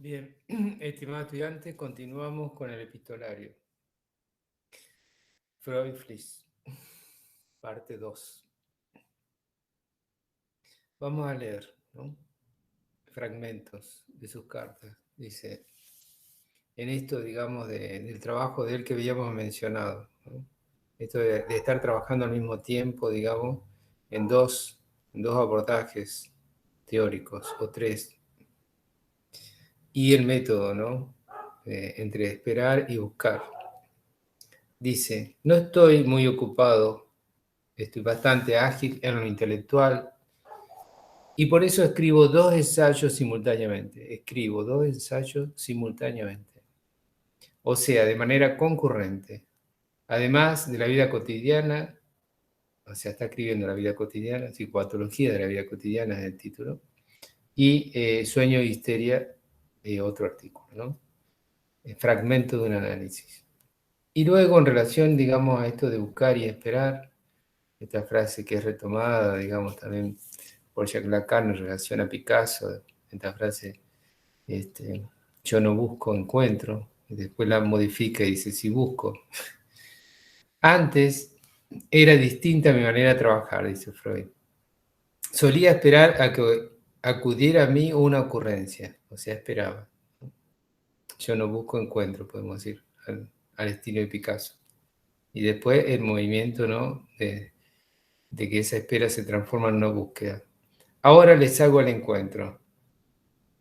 Bien, estimado estudiante, continuamos con el epistolario. Freud Fliss, parte 2. Vamos a leer, ¿no?, fragmentos de sus cartas. Dice, en esto, digamos, del trabajo de él que habíamos mencionado, ¿no?, esto de estar trabajando al mismo tiempo, digamos, en dos abordajes teóricos, o tres, y el método, ¿no?, entre esperar y buscar. Dice, no estoy muy ocupado, estoy bastante ágil en lo intelectual y por eso escribo dos ensayos simultáneamente. O sea, de manera concurrente. Además de la vida cotidiana, o sea, está escribiendo la vida cotidiana, psicopatología de la vida cotidiana es el título, y sueño y histeria, otro artículo, ¿no? Fragmento de un análisis. Y luego, en relación, digamos, a esto de buscar y esperar, esta frase que es retomada, digamos, también por Jacques Lacan en relación a Picasso, esta frase, yo no busco, encuentro, y después la modifica y dice, si busco. Antes era distinta mi manera de trabajar, dice Freud. Solía esperar a que acudiera a mí una ocurrencia, o sea, esperaba. Yo no busco, encuentro, podemos decir, al estilo de Picasso. Y después el movimiento, ¿no?, de que esa espera se transforma en una búsqueda. Ahora les hago el encuentro.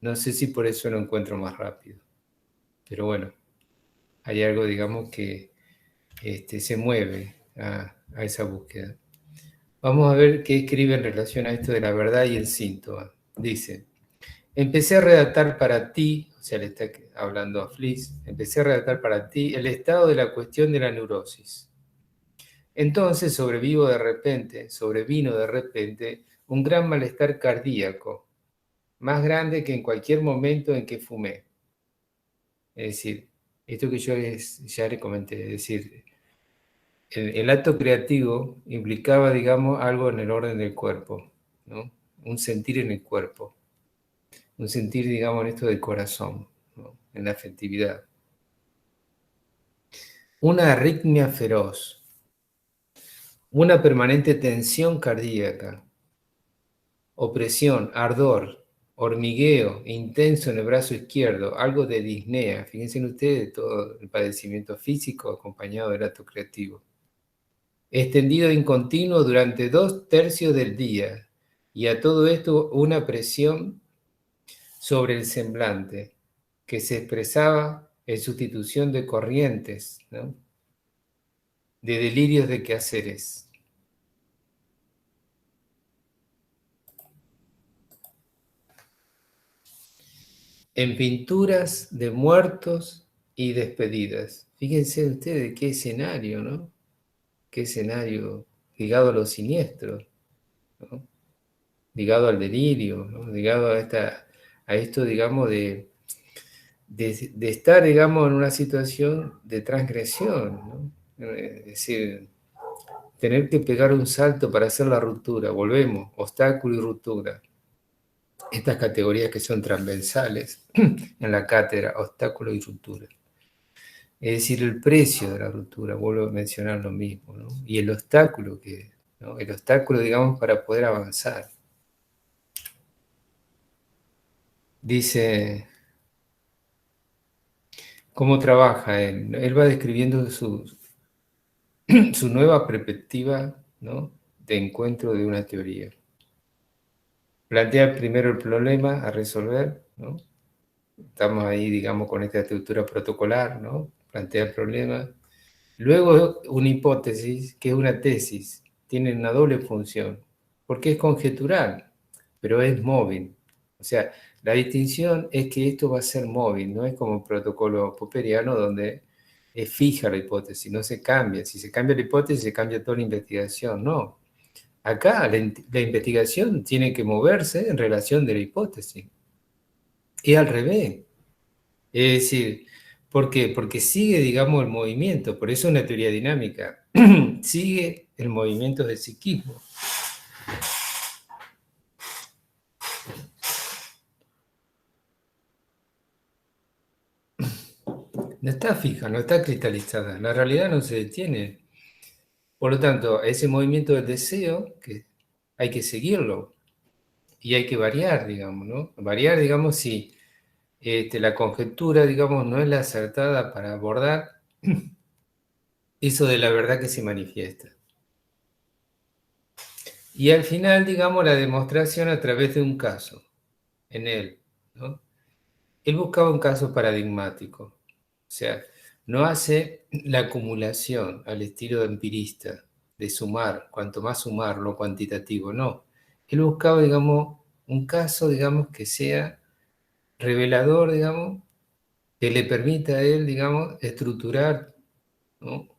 No sé si por eso lo encuentro más rápido. Pero bueno, hay algo, digamos, que se mueve a esa búsqueda. Vamos a ver qué escribe en relación a esto de la verdad y el síntoma. Dice, empecé a redactar para ti, o sea, le está hablando a Fliss, empecé a redactar para ti el estado de la cuestión de la neurosis. Entonces sobrevino de repente un gran malestar cardíaco, más grande que en cualquier momento en que fumé. Es decir, esto que yo ya le comenté, es decir, el acto creativo implicaba, digamos, algo en el orden del cuerpo, ¿no? Un sentir en el cuerpo, un sentir, digamos, en esto del corazón, ¿no?, en la afectividad. Una arritmia feroz, una permanente tensión cardíaca, opresión, ardor, hormigueo intenso en el brazo izquierdo, algo de disnea. Fíjense ustedes todo el padecimiento físico acompañado del acto creativo. Extendido en continuo durante 2/3 del día, y a todo esto una presión sobre el semblante, que se expresaba en sustitución de corrientes, ¿no?, de delirios de quehaceres. En pinturas de muertos y despedidas. Fíjense ustedes qué escenario, ¿no? Qué escenario ligado a lo siniestro, ¿no?, ligado al delirio, ¿no?, ligado a esto, digamos, de estar, digamos, en una situación de transgresión, ¿no? Es decir, tener que pegar un salto para hacer la ruptura. Volvemos, obstáculo y ruptura. Estas categorías que son transversales en la cátedra, obstáculo y ruptura. Es decir, el precio de la ruptura, vuelvo a mencionar lo mismo, ¿no?, y el obstáculo ¿no?, el obstáculo, digamos, para poder avanzar. Dice, ¿cómo trabaja él? Él va describiendo su nueva perspectiva, ¿no?, de encuentro de una teoría. Plantea primero el problema a resolver, ¿no? Estamos ahí, digamos, con esta estructura protocolar, ¿no? Plantea el problema. Luego una hipótesis, que es una tesis, tiene una doble función, porque es conjetural, pero es móvil. O sea, la distinción es que esto va a ser móvil, no es como un protocolo popperiano donde es fija la hipótesis, no se cambia. Si se cambia la hipótesis, se cambia toda la investigación. No. Acá la investigación tiene que moverse en relación de la hipótesis. Y al revés. Es decir, ¿por qué? Porque sigue, digamos, el movimiento. Por eso es una teoría dinámica. Sigue el movimiento del psiquismo. No está fija, no está cristalizada. La realidad no se detiene. Por lo tanto, ese movimiento del deseo, que hay que seguirlo y hay que variar, digamos, ¿no? Variar, digamos, si la conjetura, digamos, no es la acertada para abordar eso de la verdad que se manifiesta. Y al final, digamos, la demostración a través de un caso en él, ¿no? Él buscaba un caso paradigmático, o sea, no hace la acumulación al estilo empirista, de sumar, cuanto más sumar lo cuantitativo, no. Él buscaba, digamos, un caso, digamos, que sea revelador, digamos, que le permita a él, digamos, estructurar, ¿no?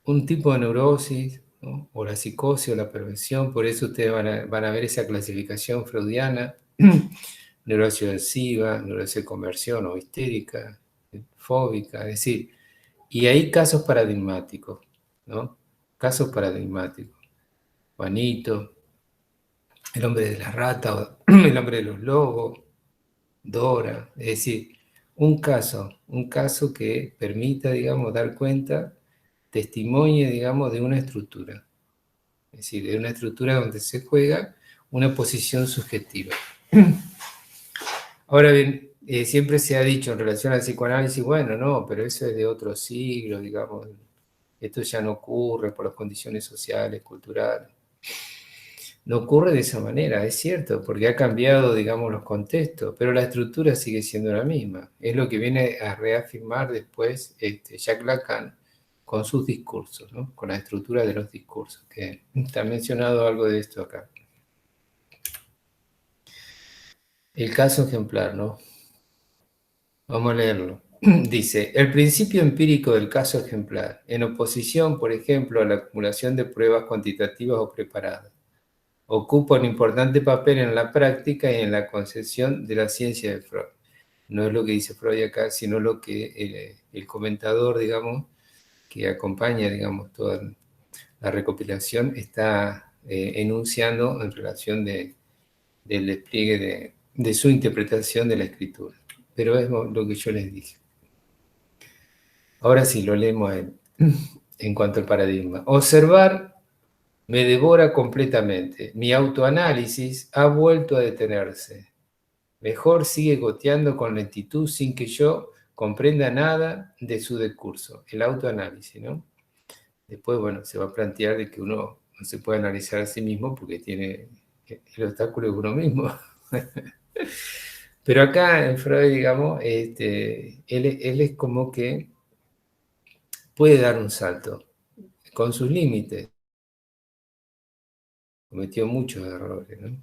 Un tipo de neurosis, ¿no? O la psicosis o la prevención, por eso ustedes van a ver esa clasificación freudiana, neurosis obsesiva, neurosis de conversión o histérica, fóbica, es decir, y hay casos paradigmáticos, ¿no? Casos paradigmáticos. Juanito, el hombre de la rata, el hombre de los lobos, Dora, es decir, un caso que permita, digamos, dar cuenta, testimonio, digamos, de una estructura. Es decir, de una estructura donde se juega una posición subjetiva. Ahora bien, siempre se ha dicho en relación al psicoanálisis, bueno, no, pero eso es de otro siglo, digamos, esto ya no ocurre por las condiciones sociales, culturales. No ocurre de esa manera, es cierto, porque ha cambiado, digamos, los contextos, pero la estructura sigue siendo la misma. Es lo que viene a reafirmar después Jacques Lacan con sus discursos, ¿no? Con la estructura de los discursos, que está mencionado algo de esto acá. El caso ejemplar, ¿no? Vamos a leerlo. Dice, el principio empírico del caso ejemplar, en oposición, por ejemplo, a la acumulación de pruebas cuantitativas o preparadas, ocupa un importante papel en la práctica y en la concepción de la ciencia de Freud. No es lo que dice Freud acá, sino lo que el comentador, digamos, que acompaña, digamos, toda la recopilación, está enunciando en relación del despliegue de su interpretación de la escritura. Pero es lo que yo les dije. Ahora sí, lo leemos a él. En cuanto al paradigma. Observar me devora completamente. Mi autoanálisis ha vuelto a detenerse. Mejor sigue goteando con lentitud sin que yo comprenda nada de su discurso. El autoanálisis, ¿no? Después, bueno, se va a plantear de que uno no se puede analizar a sí mismo porque tiene el obstáculo de uno mismo. Pero acá en Freud, digamos, él es como que puede dar un salto con sus límites. Cometió muchos errores, ¿no?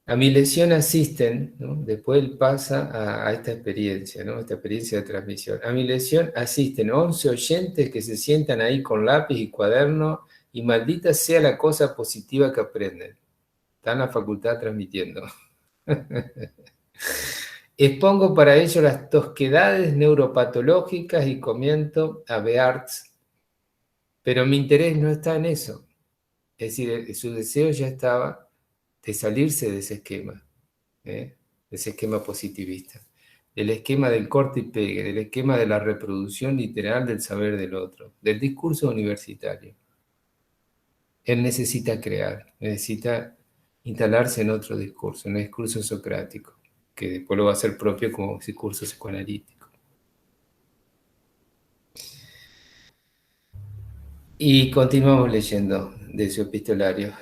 A mi lesión asisten, ¿no? Después él pasa a esta experiencia, ¿no? Esta experiencia de transmisión. A mi lesión asisten 11 oyentes que se sientan ahí con lápiz y cuaderno y maldita sea la cosa positiva que aprenden. Está en la facultad transmitiendo. Expongo para ello las tosquedades neuropatológicas y comienzo a Bearts, pero mi interés no está en eso. Es decir, su deseo ya estaba de salirse de ese esquema, de ese esquema positivista, del esquema del corte y pegue, del esquema de la reproducción literal del saber del otro, del discurso universitario. Él necesita crear, necesita instalarse en otro discurso, en el discurso socrático, que después lo va a hacer propio como discurso psicoanalítico. Y continuamos leyendo de su epistolario.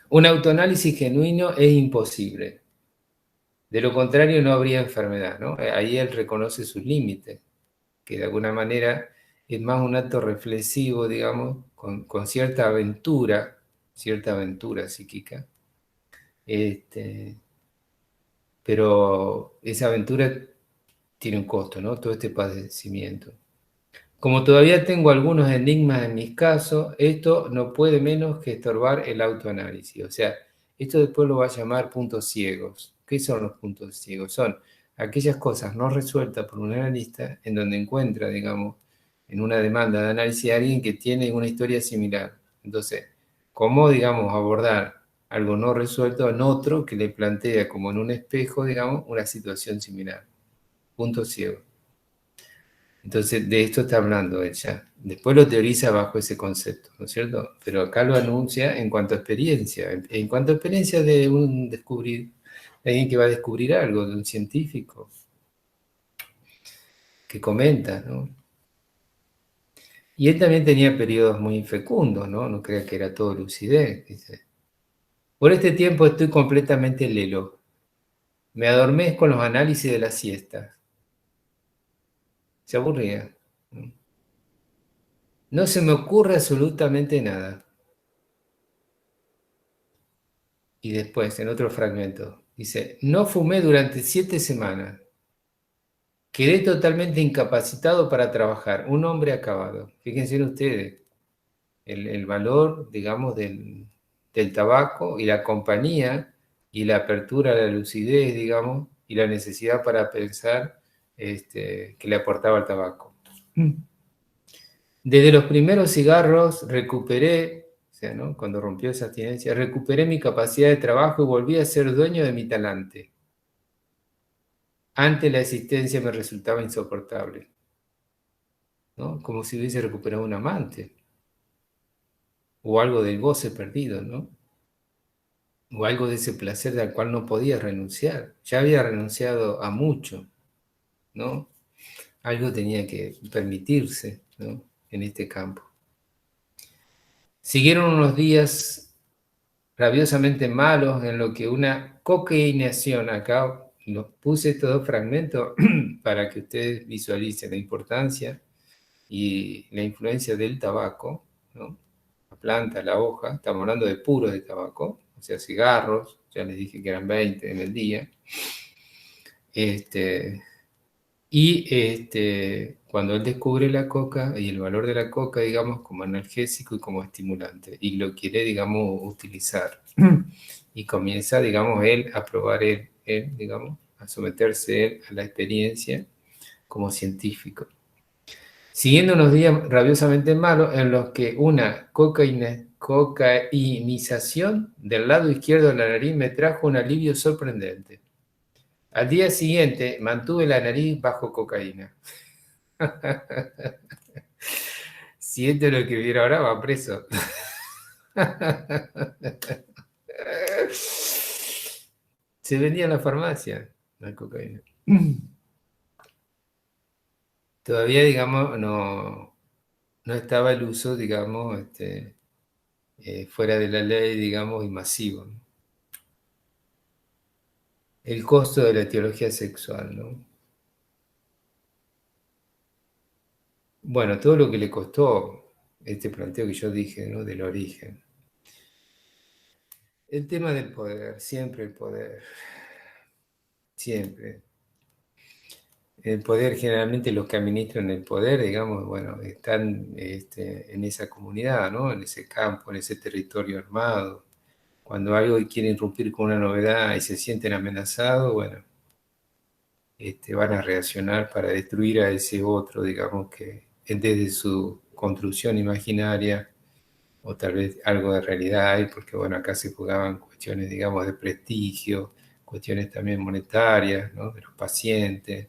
Un autoanálisis genuino es imposible. De lo contrario no habría enfermedad, ¿no? Ahí él reconoce sus límites, que de alguna manera es más un acto reflexivo, digamos, con cierta aventura psíquica, pero esa aventura tiene un costo, ¿no? Todo este padecimiento. Como todavía tengo algunos enigmas en mis casos, esto no puede menos que estorbar el autoanálisis. O sea, esto después lo va a llamar puntos ciegos. ¿Qué son los puntos ciegos? Son aquellas cosas no resueltas por un analista en donde encuentra, digamos, en una demanda de análisis a alguien que tiene una historia similar. Entonces, ¿cómo, digamos, abordar algo no resuelto en otro que le plantea como en un espejo, digamos, una situación similar? punto ciego. Entonces, de esto está hablando ella. Después lo teoriza bajo ese concepto, ¿no es cierto? Pero acá lo anuncia en cuanto a experiencia. En cuanto a experiencia de un descubrir, de alguien que va a descubrir algo, de un científico que comenta, ¿no? Y él también tenía periodos muy infecundos, ¿no? No crea que era todo lucidez, dice. Por este tiempo estoy completamente lelo. Me adormezco con los análisis de las siestas. Se aburría. ¿No? No se me ocurre absolutamente nada. Y después, en otro fragmento, dice, no fumé durante 7 semanas. Quedé totalmente incapacitado para trabajar. Un hombre acabado. Fíjense ustedes, el valor, digamos, del tabaco y la compañía y la apertura a la lucidez, digamos, y la necesidad para pensar que le aportaba el tabaco. Desde los primeros cigarros recuperé, o sea, ¿no? Cuando rompió esa abstinencia, recuperé mi capacidad de trabajo y volví a ser dueño de mi talante. Antes la existencia me resultaba insoportable, ¿no? Como si hubiese recuperado un amante o algo del goce perdido, ¿no? O algo de ese placer al cual no podía renunciar. Ya había renunciado a mucho, ¿no? Algo tenía que permitirse, ¿no? En este campo. Siguieron unos días rabiosamente malos en lo que una cocainación, acá los puse estos dos fragmentos para que ustedes visualicen la importancia y la influencia del tabaco, ¿no? La planta, la hoja, estamos hablando de puro de tabaco, o sea, cigarros, ya les dije que eran 20 en el día, cuando él descubre la coca y el valor de la coca, digamos, como analgésico y como estimulante, y lo quiere, digamos, utilizar, y comienza, digamos, él a probar digamos, a someterse él a la experiencia como científico. Siguiendo unos días rabiosamente malos en los que una cocainización del lado izquierdo de la nariz me trajo un alivio sorprendente. Al día siguiente mantuve la nariz bajo cocaína. Si esto es lo que viera ahora, va preso. Se vendía en la farmacia la cocaína. Todavía, digamos, no estaba el uso, digamos, fuera de la ley, digamos, y masivo, ¿no? El costo de la teología sexual, ¿no? Bueno, todo lo que le costó este planteo que yo dije, ¿no? Del origen. El tema del poder, siempre el poder, siempre. El poder, generalmente los que administran el poder, digamos, bueno, están en esa comunidad, ¿no? En ese campo, en ese territorio armado. Cuando algo quiere irrumpir con una novedad y se sienten amenazados, bueno, van a reaccionar para destruir a ese otro, digamos, que desde su construcción imaginaria, o tal vez algo de realidad hay, porque bueno, acá se jugaban cuestiones, digamos, de prestigio, cuestiones también monetarias, ¿no? De los pacientes,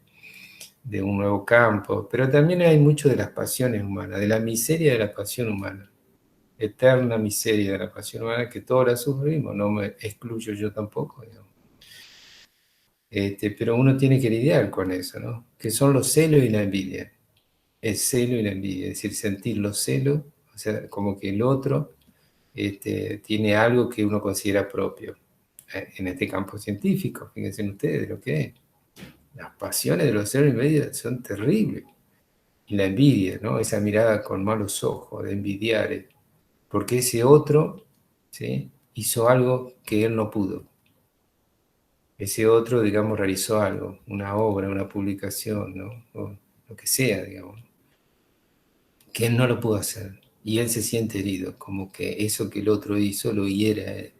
de un nuevo campo, pero también hay mucho de las pasiones humanas, de la miseria de la pasión humana, eterna miseria de la pasión humana que todos la sufrimos, no me excluyo yo tampoco, digamos. Pero uno tiene que lidiar con eso, ¿no? Que son los celos y la envidia. El celo y la envidia, es decir, sentir los celos, o sea, como que el otro tiene algo que uno considera propio. En este campo científico, fíjense ustedes lo que es. Las pasiones de los celos y la envidia son terribles. Y la envidia, ¿no? Esa mirada con malos ojos, de envidiar, porque ese otro, ¿sí? Hizo algo que él no pudo. Ese otro, digamos, realizó algo, una obra, una publicación, ¿no? O lo que sea, digamos, que él no lo pudo hacer. Y él se siente herido, como que eso que el otro hizo lo hiera a él.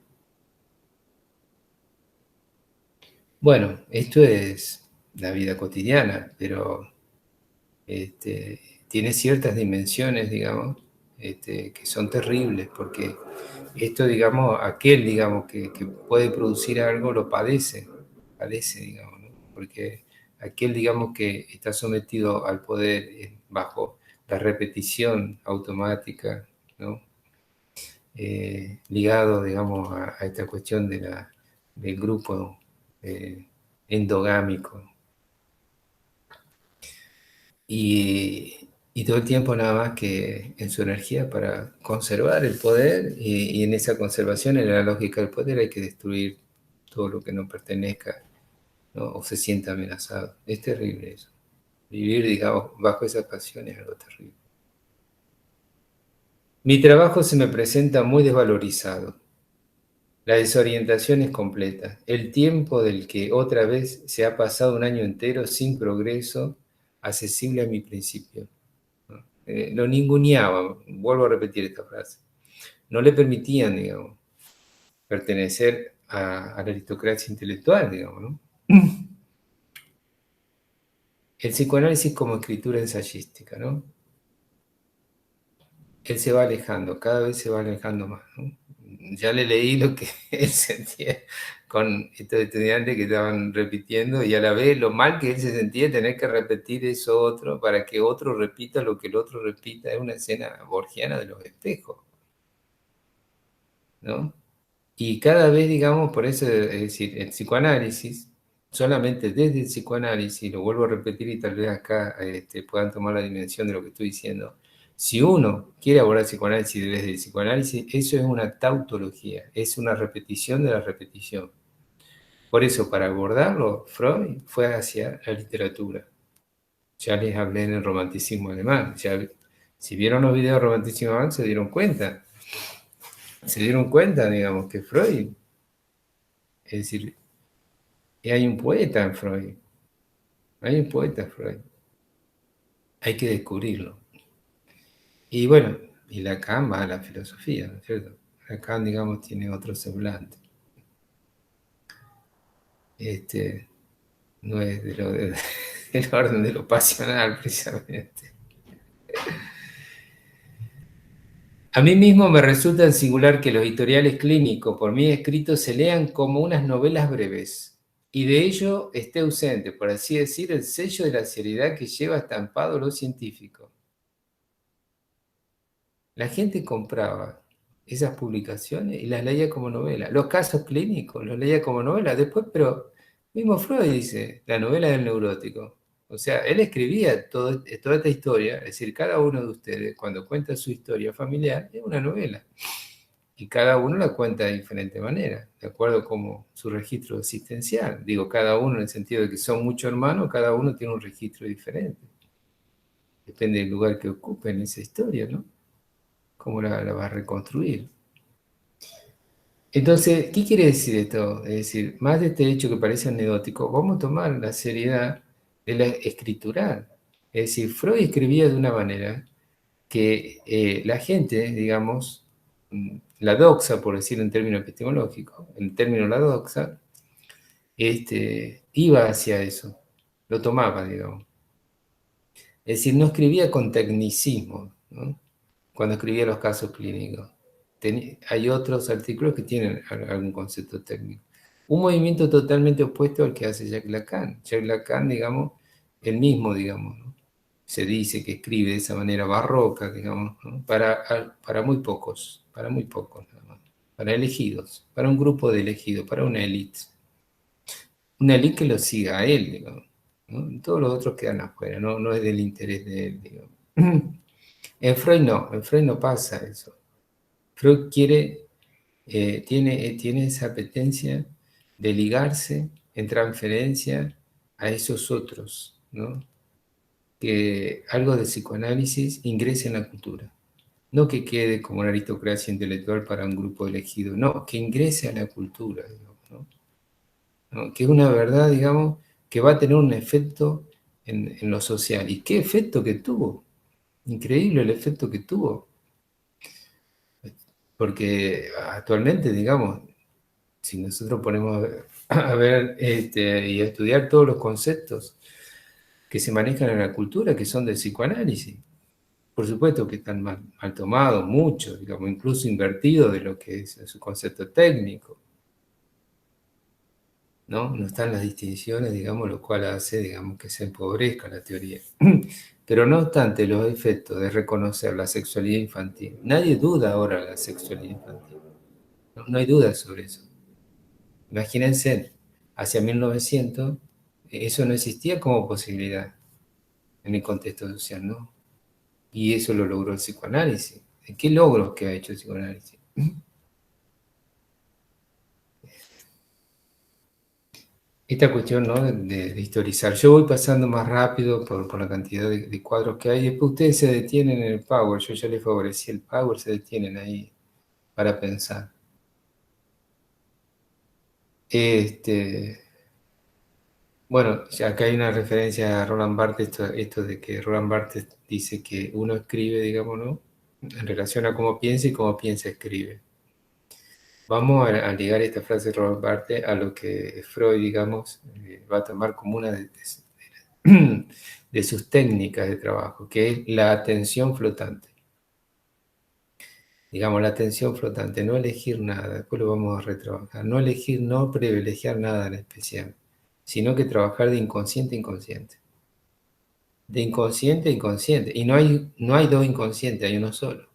Bueno, esto es la vida cotidiana, pero tiene ciertas dimensiones, digamos, que son terribles, porque esto, digamos, aquel, digamos, que puede producir algo, lo padece, digamos, ¿no? Porque aquel, digamos, que está sometido al poder bajo la repetición automática, ¿no? Ligado, digamos, a esta cuestión del grupo eh, endogámico. Y todo el tiempo nada más que en su energía para conservar el poder y en esa conservación, en la lógica del poder, hay que destruir todo lo que no pertenezca, ¿no? O se sienta amenazado. Es terrible eso. Vivir, digamos, bajo esas pasiones es algo terrible. Mi trabajo se me presenta muy desvalorizado. La desorientación es completa. El tiempo del que otra vez se ha pasado un año entero sin progreso, accesible a mi principio. ¿No? Lo ninguneaban, vuelvo a repetir esta frase. No le permitían, digamos, pertenecer a la aristocracia intelectual, digamos, ¿no? El psicoanálisis como escritura ensayística, ¿no? Él se va alejando, cada vez se va alejando más, ¿no? Ya le leí lo que él sentía con estos estudiantes que estaban repitiendo y a la vez lo mal que él se sentía tener que repetir eso otro para que otro repita lo que el otro repita. Es una escena borgiana de los espejos, ¿no? Y cada vez, digamos, por eso, es decir, el psicoanálisis, solamente desde el psicoanálisis, lo vuelvo a repetir y tal vez acá puedan tomar la dimensión de lo que estoy diciendo, si uno quiere abordar el psicoanálisis desde el psicoanálisis, eso es una tautología, es una repetición de la repetición. Por eso, para abordarlo, Freud fue hacia la literatura. Ya les hablé en el romanticismo alemán. Ya, si vieron los videos de romanticismo alemán, se dieron cuenta. Se dieron cuenta, digamos, que Freud, es decir, hay un poeta en Freud. Hay un poeta en Freud. Hay que descubrirlo. Y bueno, y Lacan va a la filosofía, ¿no es cierto? Lacan, digamos, tiene otro semblante. No es del orden de lo pasional, precisamente. A mí mismo me resulta singular que los historiales clínicos por mí escritos se lean como unas novelas breves, y de ello esté ausente, por así decir, el sello de la seriedad que lleva estampado lo científico. La gente compraba esas publicaciones y las leía como novela. Los casos clínicos los leía como novela. Después, pero mismo Freud dice, la novela del neurótico. O sea, él escribía toda esta historia, es decir, cada uno de ustedes, cuando cuenta su historia familiar, es una novela. Y cada uno la cuenta de diferente manera, de acuerdo como su registro existencial. Digo, cada uno en el sentido de que son muchos hermanos, cada uno tiene un registro diferente. Depende del lugar que ocupe en esa historia, ¿no? Cómo la va a reconstruir. Entonces, ¿qué quiere decir esto? Es decir, más de este hecho que parece anecdótico, vamos a tomar la seriedad de la escritural. Es decir, Freud escribía de una manera que la gente, digamos, la doxa, por decirlo en términos epistemológicos, en términos de la doxa, iba hacia eso, lo tomaba, digamos. Es decir, no escribía con tecnicismo, ¿no? Cuando escribía los casos clínicos. Hay otros artículos que tienen algún concepto técnico. Un movimiento totalmente opuesto al que hace Jacques Lacan. Jacques Lacan, digamos, el mismo, digamos, ¿no? Se dice que escribe de esa manera barroca, digamos, ¿no? Para muy pocos nada más, para elegidos, para un grupo de elegidos, para una élite que lo siga a él, digamos, ¿no? Todos los otros quedan afuera, no, no es del interés de él, digamos. En Freud no pasa eso. Freud tiene esa apetencia de ligarse en transferencia a esos otros, ¿no? Que algo de psicoanálisis ingrese en la cultura. No que quede como una aristocracia intelectual para un grupo elegido, no, que ingrese a la cultura, digamos, ¿no? ¿No? Que es una verdad, digamos, que va a tener un efecto en lo social. ¿Y qué efecto que tuvo? Increíble el efecto que tuvo. Porque actualmente, digamos, si nosotros ponemos a ver y a estudiar todos los conceptos que se manejan en la cultura, que son del psicoanálisis, por supuesto que están mal tomados, muchos, digamos, incluso invertidos de lo que es su concepto técnico. ¿no? No están las distinciones, digamos, lo cual hace, digamos, que se empobrezca la teoría. Pero no obstante los efectos de reconocer la sexualidad infantil, nadie duda ahora de la sexualidad infantil, no, no hay duda sobre eso. Imagínense, hacia 1900, eso no existía como posibilidad en el contexto social, ¿no? Y eso lo logró el psicoanálisis. ¿Qué logros que ha hecho el psicoanálisis? Esta cuestión, ¿no? De historizar. Yo voy pasando más rápido por la cantidad de cuadros que hay. Después ustedes se detienen en el Power. Yo ya les favorecí el Power, se detienen ahí para pensar. Este, bueno, ya acá hay una referencia a Roland Barthes, esto de que Roland Barthes dice que uno escribe, digamos, ¿no? En relación a cómo piensa y cómo piensa escribe. Vamos a ligar esta frase de Roland Barthes a lo que Freud, digamos, va a tomar como una de sus técnicas de trabajo, que es la atención flotante. Digamos, la atención flotante, no elegir nada, después lo vamos a retrabajar, no elegir, no privilegiar nada en especial, sino que trabajar de inconsciente a inconsciente. De inconsciente a inconsciente. Y no hay dos inconscientes, hay uno solo.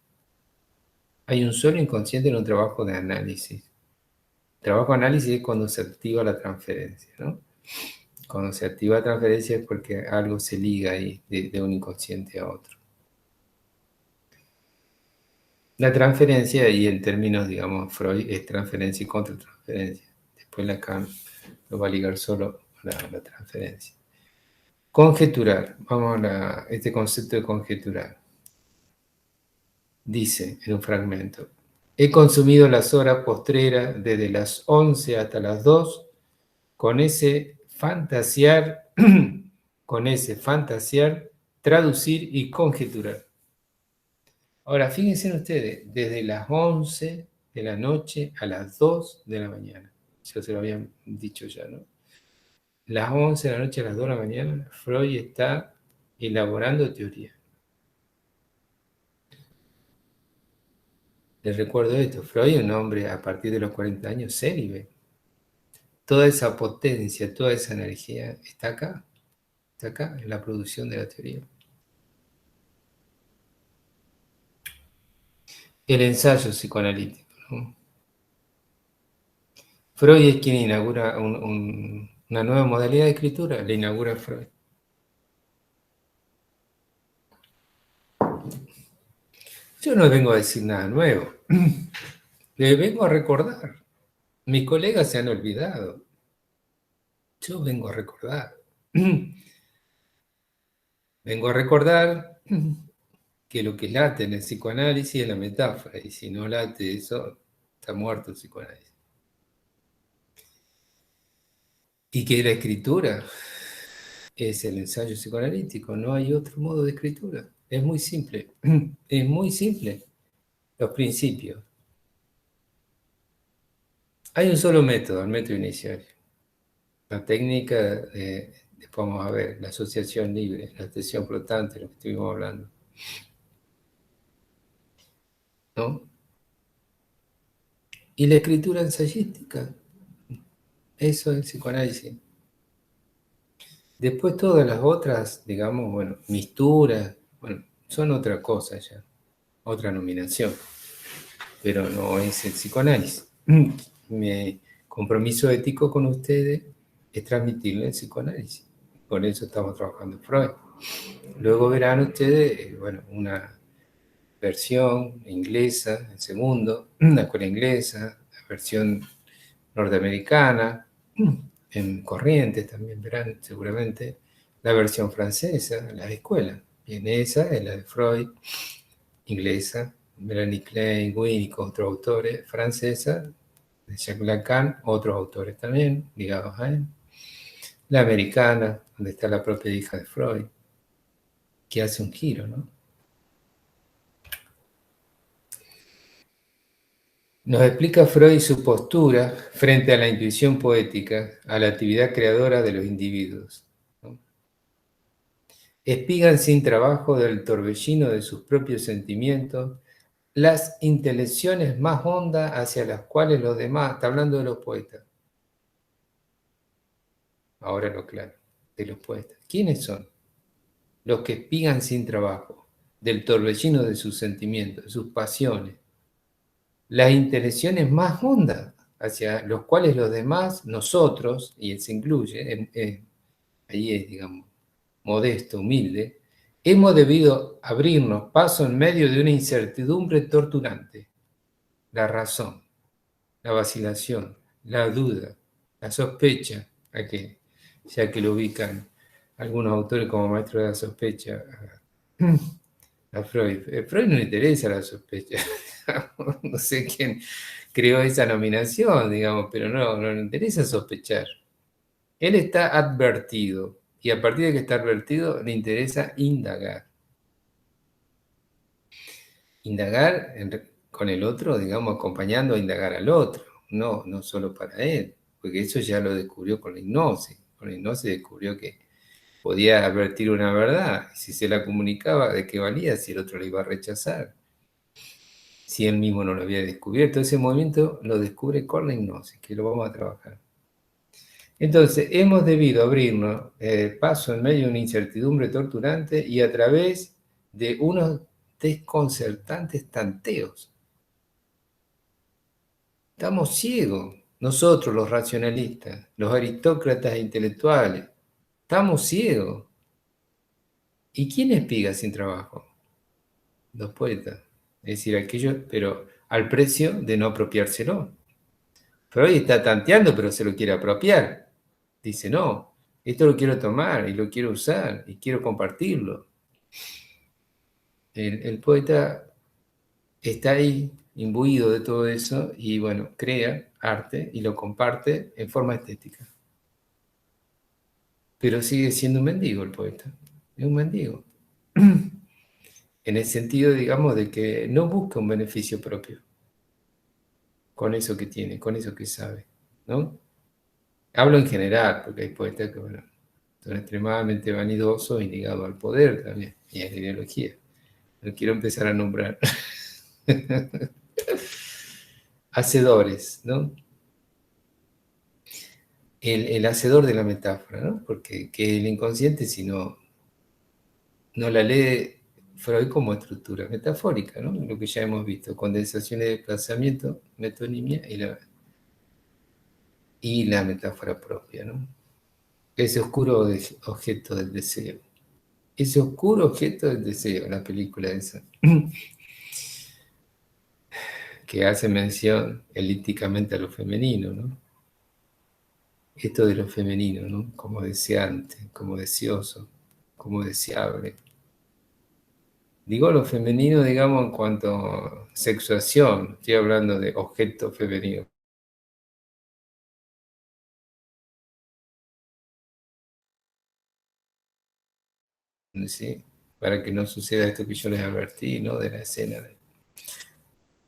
Hay un solo inconsciente en un trabajo de análisis. El trabajo de análisis es cuando se activa la transferencia, ¿no? Cuando se activa la transferencia es porque algo se liga ahí de un inconsciente a otro. La transferencia, y en términos, digamos, Freud, es transferencia y contratransferencia. Después Lacan lo va a ligar solo a la transferencia. Conjeturar. Vamos a este concepto de conjeturar. Dice en un fragmento: he consumido las horas postreras desde las 11 hasta las 2 con ese fantasear, con ese fantasear, traducir y conjeturar. Ahora, fíjense ustedes, desde las 11 de la noche a las 2 de la mañana. Ya se lo habían dicho ya, ¿no? Las 11 de la noche a las 2 de la mañana, Freud está elaborando teoría. Les recuerdo esto, Freud es un hombre a partir de los 40 años célibe. Toda esa potencia, toda esa energía está acá, en la producción de la teoría. El ensayo psicoanalítico, ¿no? Freud es quien inaugura una nueva modalidad de escritura, la inaugura Freud. Yo no vengo a decir nada nuevo, le vengo a recordar. Mis colegas se han olvidado, yo vengo a recordar. Vengo a recordar que lo que late en el psicoanálisis es la metáfora, y si no late eso, está muerto el psicoanálisis. Y que la escritura es el ensayo psicoanalítico, no hay otro modo de escritura. Es muy simple, es muy simple. Los principios. Hay un solo método, el método inicial. La técnica, después vamos a ver, la asociación libre, la atención flotante, lo que estuvimos hablando, ¿no? Y la escritura ensayística, eso es el psicoanálisis. Después todas las otras, digamos, bueno, misturas, bueno, son otra cosa ya, otra nominación, pero no es el psicoanálisis. Mi compromiso ético con ustedes es transmitirle el psicoanálisis. Por eso estamos trabajando en Freud. Luego verán ustedes, bueno, una versión inglesa, el segundo, la escuela inglesa, la versión norteamericana, en Corrientes también verán seguramente la versión francesa, la escuela. Bien, esa es la de Freud, inglesa, Melanie Klein, Winnicott, otros autores, francesa, de Jacques Lacan, otros autores también ligados a él. La americana, donde está la propia hija de Freud, que hace un giro, ¿no? Nos explica Freud su postura frente a la intuición poética, a la actividad creadora de los individuos, ¿no? Espigan sin trabajo del torbellino de sus propios sentimientos las intelecciones más hondas hacia las cuales los demás, está hablando de los poetas, ahora lo claro, de los poetas. ¿Quiénes son? Los que espigan sin trabajo, del torbellino de sus sentimientos, de sus pasiones, las intenciones más hondas, hacia los cuales los demás, nosotros, y él se incluye, ahí es, digamos, modesto, humilde, hemos debido abrirnos paso en medio de una incertidumbre torturante. La razón, la vacilación, la duda, la sospecha, ya que lo ubican algunos autores como maestro de la sospecha, a Freud. A Freud no le interesa la sospecha. No sé quién creó esa nominación, digamos, pero no le interesa sospechar. Él está advertido y a partir de que está advertido le interesa indagar. Indagar con el otro, digamos, acompañando a indagar al otro, no solo para él, porque eso ya lo descubrió con la hipnosis. Con la hipnosis descubrió que podía advertir una verdad, y si se la comunicaba, ¿de qué valía si el otro la iba a rechazar? Si él mismo no lo había descubierto. Ese movimiento lo descubre con la hipnosis, que lo vamos a trabajar. Entonces, hemos debido abrirnos paso en medio de una incertidumbre torturante y a través de unos desconcertantes tanteos. Estamos ciegos, nosotros los racionalistas, los aristócratas intelectuales, estamos ciegos. ¿Y quién espiga sin trabajo? Los poetas. Es decir, aquellos, pero al precio de no apropiárselo. Freud está tanteando, pero se lo quiere apropiar. Dice, no, esto lo quiero tomar y lo quiero usar y quiero compartirlo. El poeta está ahí, imbuido de todo eso y bueno, crea arte y lo comparte en forma estética. Pero sigue siendo un mendigo el poeta, es un mendigo. En el sentido, digamos, de que no busca un beneficio propio con eso que tiene, con eso que sabe, ¿no? Hablo en general, porque hay poetas que, bueno, son extremadamente vanidosos y ligados al poder también, y a la ideología. No quiero empezar a nombrar. Hacedores, ¿no? El hacedor de la metáfora, ¿no? Porque que el inconsciente, si no la lee Freud como estructura metafórica, ¿no? Lo que ya hemos visto, condensaciones de desplazamiento, metonimia y la metáfora propia, ¿no? Ese oscuro objeto del deseo. Ese oscuro objeto del deseo, la película esa, que hace mención elípticamente a lo femenino, ¿no? Esto de lo femenino, ¿no? Como deseante, como deseoso, como deseable. Digo lo femenino, digamos, en cuanto a sexuación, estoy hablando de objeto femenino. ¿Sí? Para que no suceda esto que yo les advertí, ¿no? De la escena,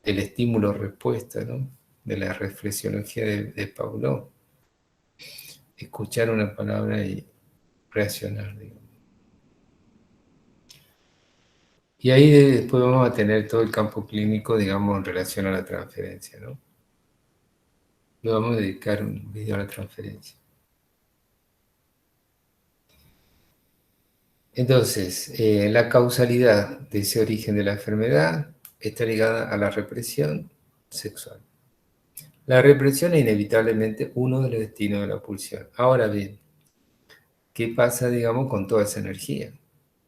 del estímulo-respuesta, ¿no? De la reflexiología de Paulo. Escuchar una palabra y reaccionar, digamos. Y ahí después vamos a tener todo el campo clínico, digamos, en relación a la transferencia, ¿no? Le vamos a dedicar un video a la transferencia. Entonces, la causalidad de ese origen de la enfermedad está ligada a la represión sexual. La represión es inevitablemente uno de los destinos de la pulsión. Ahora bien, ¿qué pasa, digamos, con toda esa energía?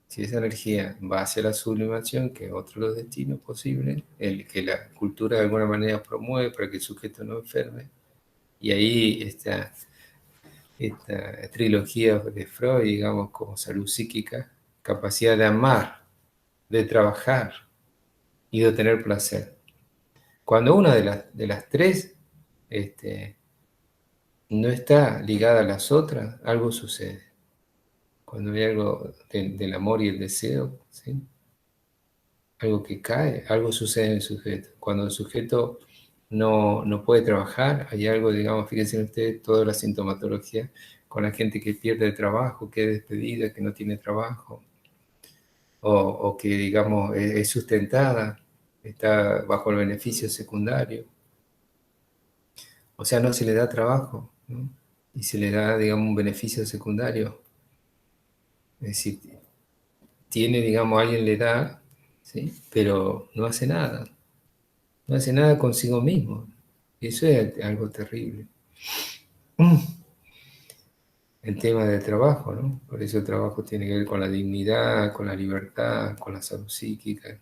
Si esa energía va hacia la sublimación, que es otro de los destinos posibles, el que la cultura de alguna manera promueve para que el sujeto no enferme, y ahí está esta trilogía de Freud, digamos, como salud psíquica, capacidad de amar, de trabajar y de tener placer. Cuando una de las tres no está ligada a las otras, algo sucede. Cuando hay algo del amor y el deseo, ¿sí? Algo que cae, algo sucede en el sujeto. Cuando el sujeto no puede trabajar, hay algo, digamos, fíjense ustedes, toda la sintomatología con la gente que pierde el trabajo, que es despedida, que no tiene trabajo, o que, digamos, es sustentada, está bajo el beneficio secundario, o sea, no se le da trabajo, ¿no? y se le da, digamos, un beneficio secundario. Es decir, tiene, digamos, alguien le da, ¿sí? Pero no hace nada. No hace nada consigo mismo. Y eso es algo terrible. El tema del trabajo, ¿no? Por eso el trabajo tiene que ver con la dignidad, con la libertad, con la salud psíquica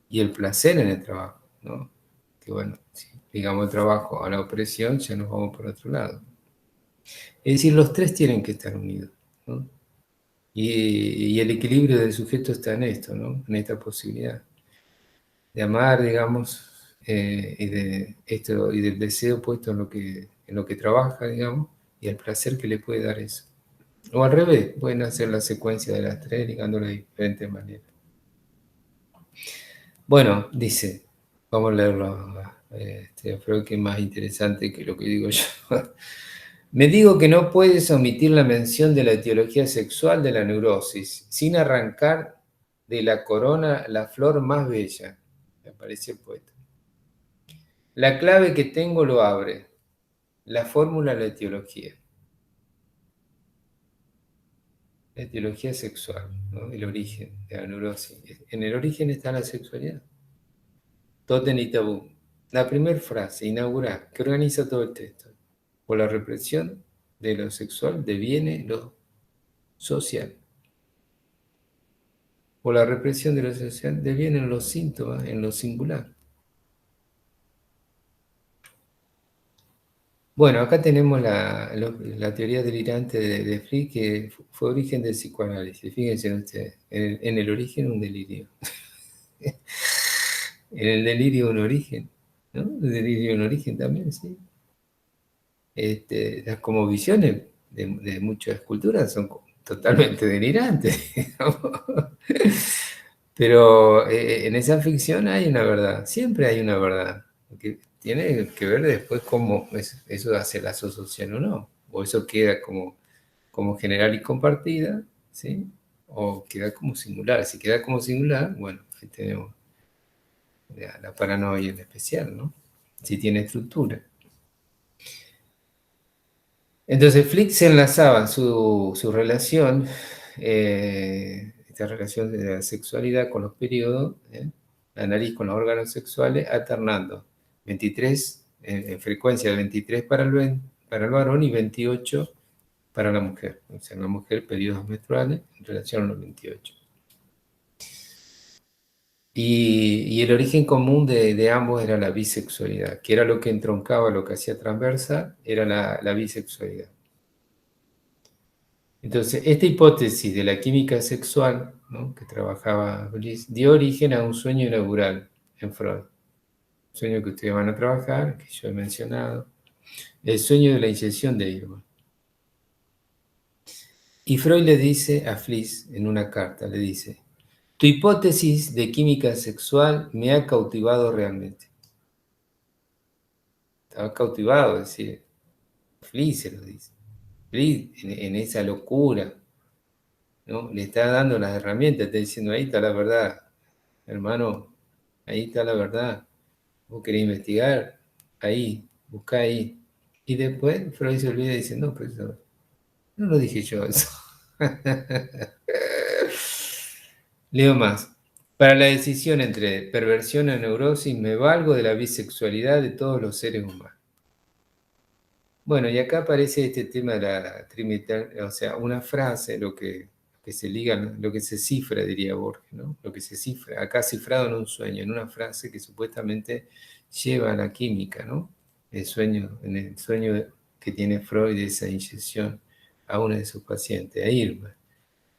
y el placer en el trabajo, ¿no? Que bueno, si digamos el trabajo a la opresión, ya nos vamos por otro lado. Es decir, los tres tienen que estar unidos, ¿no? Y el equilibrio del sujeto está en esto, ¿no? En esta posibilidad de amar, digamos, y de esto y del deseo puesto en lo que trabaja, digamos, y el placer que le puede dar eso. O al revés, pueden hacer la secuencia de las tres ligándola de diferentes maneras. Bueno, dice, vamos a leerlo, creo que es más interesante que lo que digo yo. Me digo que no puedes omitir la mención de la etiología sexual de la neurosis, sin arrancar de la corona la flor más bella. Me parece el poeta. La clave que tengo lo abre, la fórmula de la etiología. La etiología sexual, ¿no? El origen de la neurosis. En el origen está la sexualidad. Totem y tabú. La primera frase inaugural que organiza todo el texto. Por la represión de lo sexual deviene lo social. Por la represión de lo social devienen los síntomas en lo singular. Bueno, acá tenemos la teoría delirante de Free, que fue origen del psicoanálisis. Fíjense ustedes, en el origen un delirio. En el delirio un origen, ¿no? El delirio un origen también, sí. Las como visiones de muchas culturas son totalmente delirantes, digamos. Pero en esa ficción hay una verdad, siempre hay una verdad, que tiene que ver después cómo eso hace la asociación o no, o eso queda como general y compartida, ¿sí? O queda como singular. Si queda como singular, bueno, ahí tenemos la paranoia en especial, ¿no? Si tiene estructura. Entonces Flick se enlazaba su relación, esta relación de la sexualidad con los periodos, la nariz con los órganos sexuales, alternando 23 en frecuencia de 23 para el varón y 28 para la mujer. O sea, en la mujer periodos menstruales en relación a los 28. Y el origen común de ambos era la bisexualidad, que era lo que entroncaba, lo que hacía transversa, era la bisexualidad. Entonces, esta hipótesis de la química sexual, ¿no?, que trabajaba Bliss, dio origen a un sueño inaugural en Freud. Sueño que ustedes van a trabajar, que yo he mencionado, el sueño de la inyección de Irma. Y Freud le dice a Fliss en una carta, le dice, tu hipótesis de química sexual me ha cautivado realmente. Estaba cautivado, es decir, Fliss se lo dice. Fliss en esa locura, ¿no? Le está dando las herramientas, está diciendo, ahí está la verdad, hermano, ahí está la verdad. Vos querés investigar, ahí, busca ahí. Y después Freud se olvida y dice, no, profesor, no lo dije yo eso. Leo más. Para la decisión entre perversión o neurosis me valgo de la bisexualidad de todos los seres humanos. Bueno, y acá aparece este tema de la trimital, o sea, una frase, lo que se liga, lo que se cifra, diría Borges, ¿no? Lo que se cifra, acá cifrado en un sueño, en una frase que supuestamente lleva a la química, ¿no? En el sueño que tiene Freud de esa inyección a una de sus pacientes, a Irma,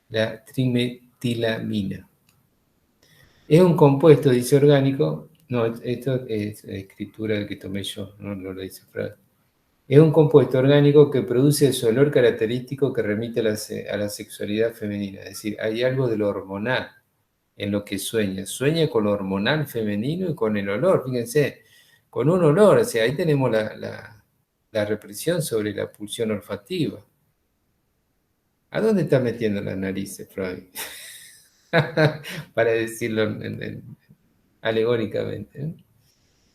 la trimetilamina. Es un compuesto, dice orgánico, no, esto es escritura que tomé yo, no lo dice Freud. Es un compuesto orgánico que produce ese olor característico que remite a la sexualidad femenina. Es decir, hay algo de lo hormonal en lo que sueña. Sueña con lo hormonal femenino y con el olor. Fíjense, con un olor. O sea, ahí tenemos la represión sobre la pulsión olfativa. ¿A dónde está metiendo las narices, Freud? Para decirlo alegóricamente, ¿eh?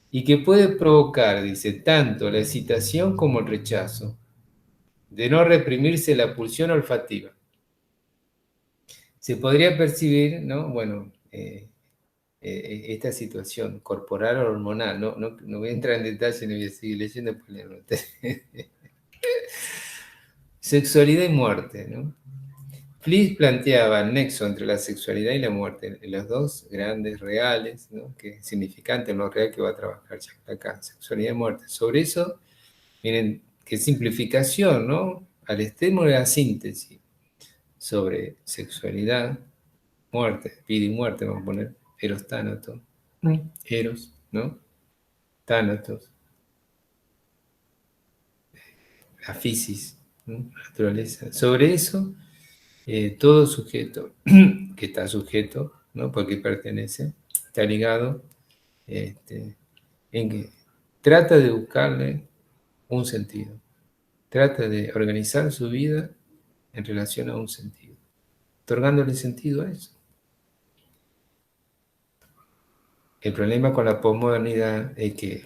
Y que puede provocar, dice, tanto la excitación como el rechazo. de no reprimirse la pulsión olfativa. Se podría percibir, ¿no? Bueno, esta situación corporal o hormonal, no voy a entrar en detalle, no voy a seguir leyendo, pues leerlo. Sexualidad y muerte, ¿no? Fliss planteaba el nexo entre la sexualidad y la muerte, los dos grandes reales, ¿no? Que significantes en lo real que va a trabajar acá, sexualidad y muerte. Sobre eso, miren, qué simplificación, ¿no? Al extremo de la síntesis sobre sexualidad, muerte, vida y muerte, vamos a poner, eros tánatos, eros, ¿no? Tánatos, la fisis, ¿no? Naturaleza. Sobre eso, todo sujeto que está sujeto, ¿no? Porque pertenece, está ligado, en que trata de buscarle un sentido, trata de organizar su vida en relación a un sentido, otorgándole sentido a eso. El problema con la posmodernidad es que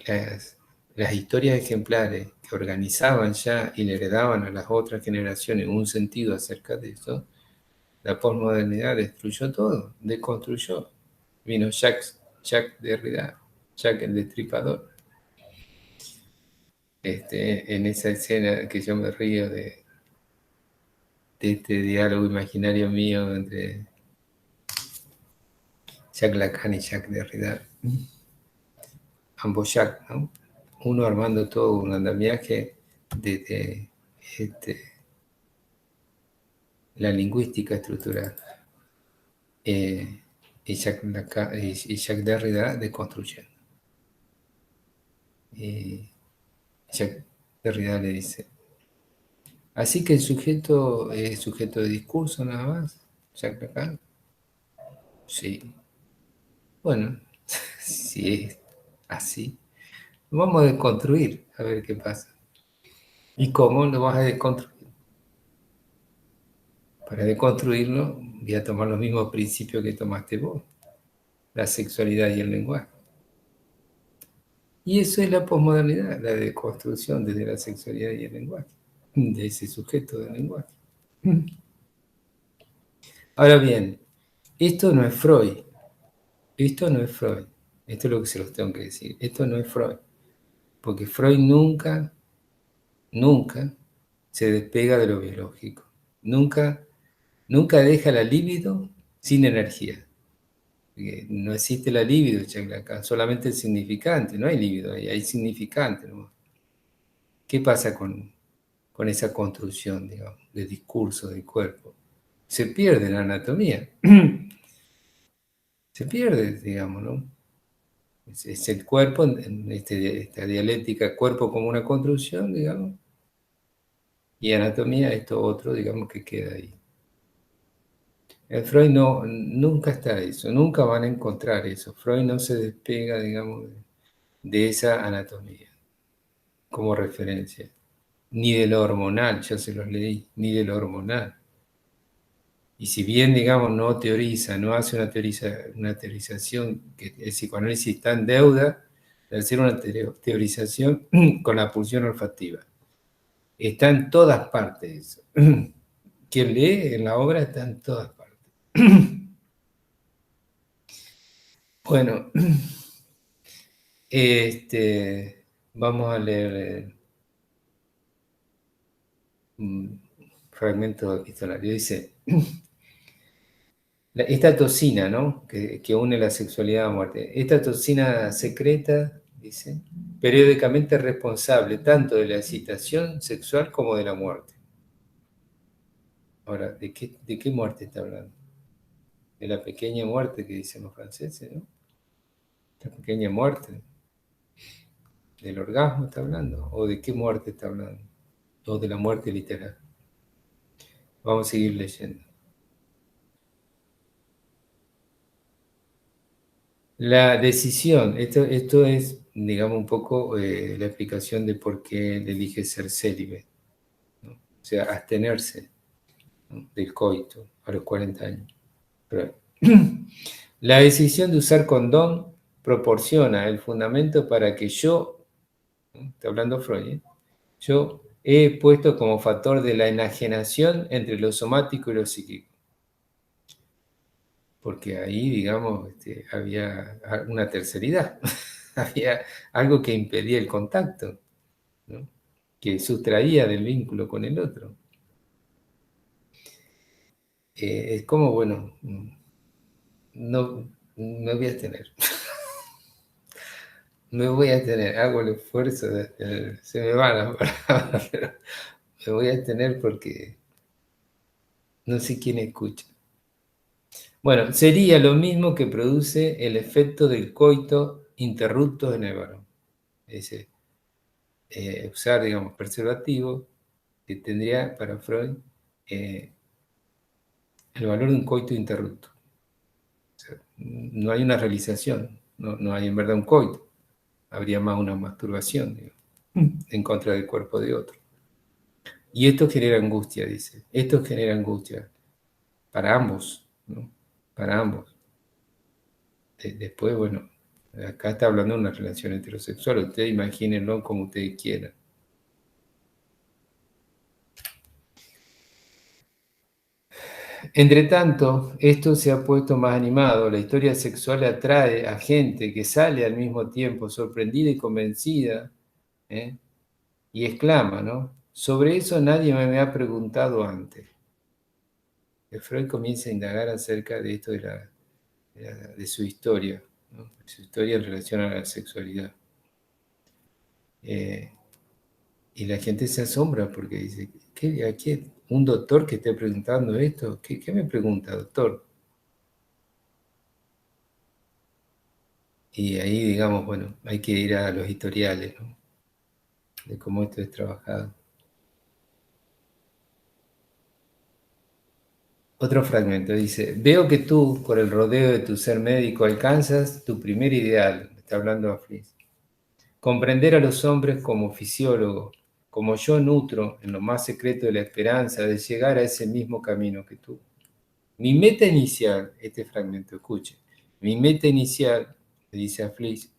las historias ejemplares que organizaban ya y le heredaban a las otras generaciones un sentido acerca de eso, la posmodernidad destruyó todo, desconstruyó. Vino Jacques Derrida, Jacques el Destripador, en esa escena que yo me río de este diálogo imaginario mío entre Jacques Lacan y Jacques Derrida. Ambos Jacques, ¿no? Uno armando todo un andamiaje desde la lingüística estructural, y Jacques Derrida deconstruyendo. Y Jacques Derrida le dice, así que el sujeto es sujeto de discurso nada más, Jacques Lacan. Sí. Bueno, si es así, lo vamos a desconstruir, a ver qué pasa. ¿Y cómo lo vas a desconstruir? Para deconstruirlo, voy a tomar los mismos principios que tomaste vos, la sexualidad y el lenguaje. Y eso es la posmodernidad, la deconstrucción desde la sexualidad y el lenguaje, de ese sujeto del lenguaje. Ahora bien, esto no es Freud, esto no es Freud, esto es lo que se los tengo que decir, esto no es Freud, porque Freud nunca se despega de lo biológico, nunca deja la libido sin energía. Porque no existe la libido, acá, solamente el significante, no hay libido, hay significante, ¿no? ¿Qué pasa con esa construcción, digamos, de discurso del cuerpo? Se pierde la anatomía, se pierde, digamos, ¿no? Es el cuerpo, en esta dialéctica, cuerpo como una construcción, digamos, y anatomía, esto otro, digamos, que queda ahí. En Freud nunca está eso, nunca van a encontrar eso. Freud no se despega, digamos, de esa anatomía como referencia. Ni de lo hormonal, ya se los leí, ni de lo hormonal. Y si bien, digamos, no teoriza, no hace una teorización, que el psicoanálisis está en deuda de hacer una teorización con la pulsión olfativa. Está en todas partes eso. Quien lee en la obra está en todas partes. Bueno, vamos a leer un fragmento epistolario. Dice, esta toxina, ¿no? Que une la sexualidad a la muerte. Esta toxina secreta, dice, periódicamente responsable tanto de la excitación sexual como de la muerte. Ahora, ¿de qué muerte está hablando? De la pequeña muerte que dicen los franceses, ¿no? La pequeña muerte. ¿Del orgasmo está hablando? ¿O de qué muerte está hablando? ¿O de la muerte literal? Vamos a seguir leyendo. La decisión, esto es, digamos, un poco la explicación de por qué él elige ser célibe, ¿no? O sea, abstenerse, ¿no? Del coito a los 40 años. Pero, la decisión de usar condón proporciona el fundamento para que yo, ¿no? Está hablando Freud, yo he puesto como factor de la enajenación entre lo somático y lo psíquico. Porque ahí, digamos, había una terceridad, había algo que impedía el contacto, ¿no? Que sustraía del vínculo con el otro. Es como, bueno, no me voy a tener. Me voy a tener, hago el esfuerzo de tener, se me van las palabras, pero me voy a tener porque no sé quién escucha. Bueno, sería lo mismo que produce el efecto del coito interrupto en el varón. Es decir, usar, digamos, preservativo, que tendría para Freud eh, el valor de un coito interrupto. O sea, no hay una realización, no hay en verdad un coito, habría más una masturbación, digamos, en contra del cuerpo de otro. Y esto genera angustia, dice. Esto genera angustia para ambos, ¿no? Para ambos. Después, bueno, acá está hablando de una relación heterosexual. Ustedes imagínenlo como ustedes quieran. Entre tanto, esto se ha puesto más animado. La historia sexual atrae a gente que sale al mismo tiempo sorprendida y convencida, ¿eh? Y exclama, ¿no? Sobre eso nadie me ha preguntado antes. Freud comienza a indagar acerca de esto de su historia, ¿no? Su historia en relación a la sexualidad. Eh, y la gente se asombra porque dice, ¿qué, aquí un doctor que esté preguntando esto? ¿Qué me pregunta, doctor? Y ahí, digamos, bueno, hay que ir a los historiales, ¿no? De cómo esto es trabajado. Otro fragmento dice, veo que tú, por el rodeo de tu ser médico, alcanzas tu primer ideal, está hablando a Fliss, comprender a los hombres como fisiólogo, como yo nutro en lo más secreto de la esperanza de llegar a ese mismo camino que tú. Mi meta inicial, este fragmento, escuche, mi meta inicial, dice a Fliss,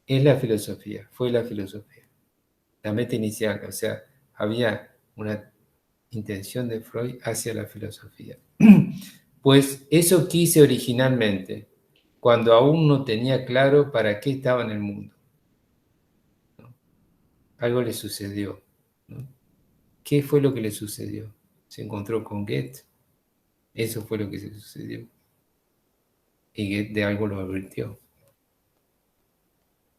es la filosofía, fue la filosofía. La meta inicial, o sea, había una intención de Freud hacia la filosofía. Pues eso quise originalmente, cuando aún no tenía claro para qué estaba en el mundo, ¿no? Algo le sucedió, ¿no? ¿Qué fue lo que le sucedió? Se encontró con Goethe, eso fue lo que se sucedió. Y Goethe de algo lo advirtió.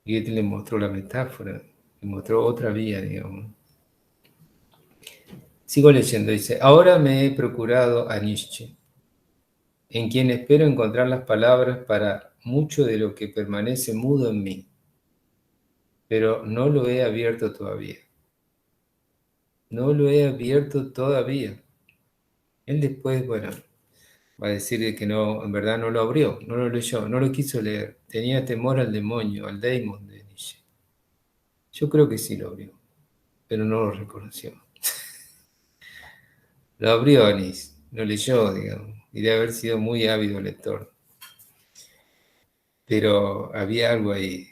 Goethe le mostró la metáfora, le mostró otra vía, digamos. Sigo leyendo, dice, ahora me he procurado a Nietzsche, en quien espero encontrar las palabras para mucho de lo que permanece mudo en mí, pero no lo he abierto todavía. No lo he abierto todavía. Él después, bueno, va a decir de que no, en verdad no lo abrió, no lo leyó, no lo quiso leer. Tenía temor al demonio, al daemon de Nietzsche. Yo creo que sí lo abrió, pero no lo reconoció. Lo abrió Nietzsche, lo leyó, digamos, y de haber sido muy ávido lector. Pero había algo ahí,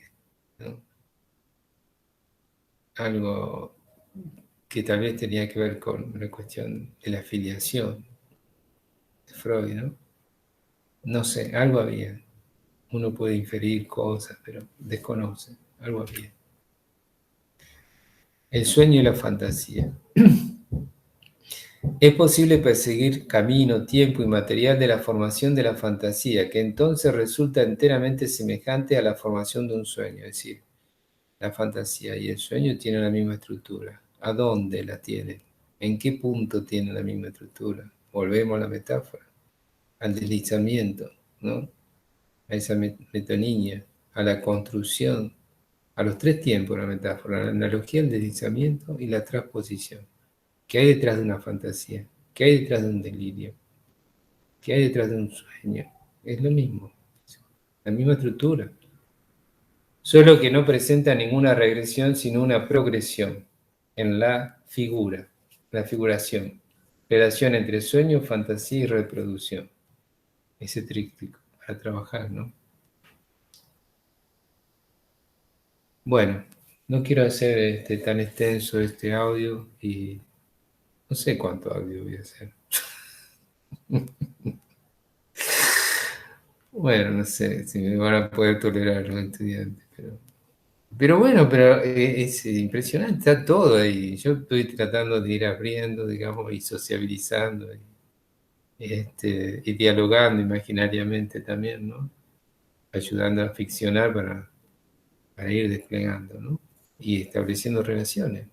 ¿no? Algo que tal vez tenía que ver con la cuestión de la afiliación de Freud, ¿no? No sé, algo había. Uno puede inferir cosas, pero desconoce, algo había. El sueño y la fantasía. Es posible perseguir camino, tiempo y material de la formación de la fantasía, que entonces resulta enteramente semejante a la formación de un sueño. Es decir, la fantasía y el sueño tienen la misma estructura. ¿A dónde la tienen? ¿En qué punto tienen la misma estructura? Volvemos a la metáfora, al deslizamiento, ¿no? A esa metonimia, a la construcción, a los tres tiempos la metáfora, la analogía, el deslizamiento y la transposición. ¿Qué hay detrás de una fantasía? ¿Qué hay detrás de un delirio? ¿Qué hay detrás de un sueño? Es lo mismo, la misma estructura, solo que no presenta ninguna regresión, sino una progresión en la figuración, relación entre sueño, fantasía y reproducción. Ese tríptico para trabajar, ¿no? Bueno, no quiero hacer tan extenso este audio y no sé cuánto audio voy a hacer. Bueno, no sé si me van a poder tolerar los estudiantes, pero bueno, pero es impresionante, está todo ahí. Yo estoy tratando de ir abriendo, digamos, y sociabilizando y dialogando imaginariamente también, ¿no? Ayudando a ficcionar para ir desplegando, ¿no? Y estableciendo relaciones.